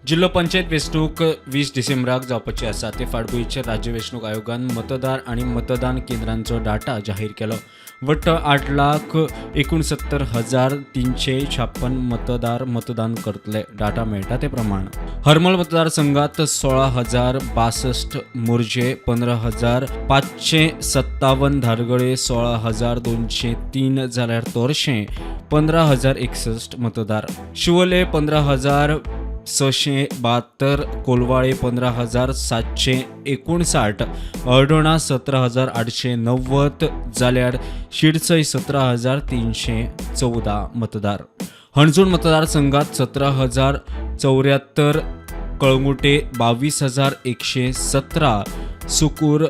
जिल्हा पंचायत वेंचणूक 20 डिसेंबराक जावपाची आसा ते फाटभुंयेचेर राज्य वेंचणूक आयोगान मतदार आनी मतदान केंद्रांचो डाटा जाहीर केलो. वट्ट 8,69,356 मतदार मतदान करतले. डाटा मेळटा ते प्रमाण हरमल मतदारसंघात 16,062 मोर्जे, 15,557 धारगळे, 16,203 जाल्यार तोरशे 15,061 मतदार. शिवोले 15,672, कोलवाळे 15,759, अर्डोणा 17,890 जाल्यार शिरसय 17,314 मतदार. हणजूण मतदारसंघात 17,074, कळंगुटे 22,117, सुकूर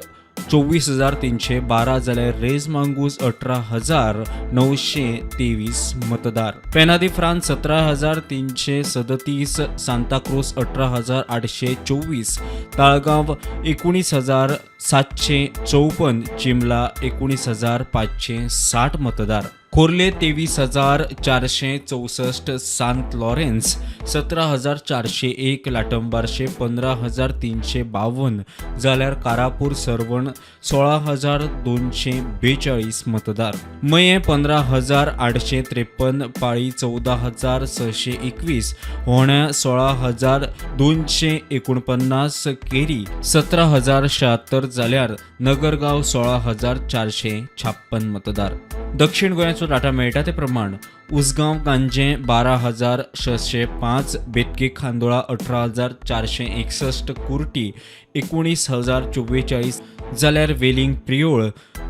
24,312 जाल्यार रेज मांगूस 18,923 मतदार. पेनादी फ्रांत 17,337, सांताक्रूज 18,824, ताळगांव 19,754, चिमला 19,560 मतदार. खोर्ले 23,464, सांत लॉरेन्स 17,401, लाटंबारशे 15,352 जाल्यार कारापूर सरवण 16,242 मतदार. मये 15,853, पाळी 14,621, होण्या 16,249, केरी 17,076 जाल्यार नगरगांव 16,456 मतदार. दक्षिण गोंयाचो डाटा मेळटा ते प्रमाण उसगांव गांजे 12,605, बेतके खांदोळा 18,461, कुर्टी 19,044 जाल्यार वेलिंग प्रियोळ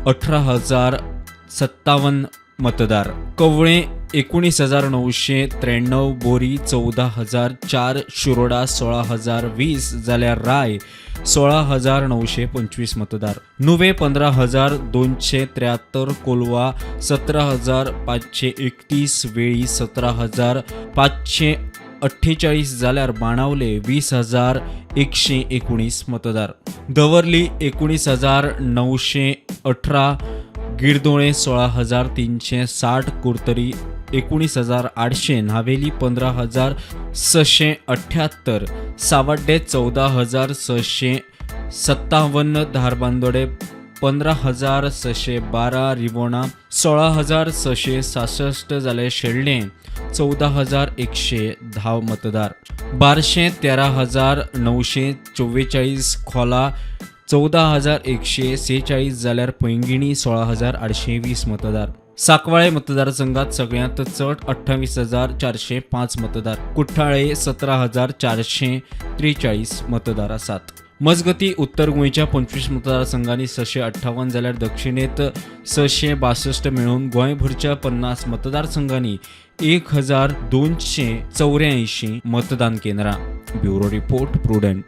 18,057 मतदार. कवळे 19,993, बोरी 14,004, शिरोडा 16,020 जाल्यार राय 16,925 मतदार. नुवे 15,273, कोलवा 17,531, वेळी 17,548 जाल्यार बाणावले 20,119 मतदार. दवर्ली 19,918, गिरदोळे 16,360, कुर्तरी 19,800, नावेली 15,678, सावड्डे 14,657, धारबांदोडे 15,612, रिवोणा 16,666 जाल्यार शेळडे 14,110 मतदार. बार्शें 13,944, खोला 14,146 जाल्यार पैंगिणी 16,820 मतदार. साकवाळे मतदारसंघात सगळ्यांत चड 28,405 मतदार. कुठ्ठाळे 17,443 मतदार आसात. मजगती उत्तर गोंयच्या 25 मतदारसंघांनी 658 जाल्यार दक्षिणेत 662 मेळून गोंयभरच्या 50 मतदारसंघांनी 1,284 मतदान केंद्रां. Bureau report prudent.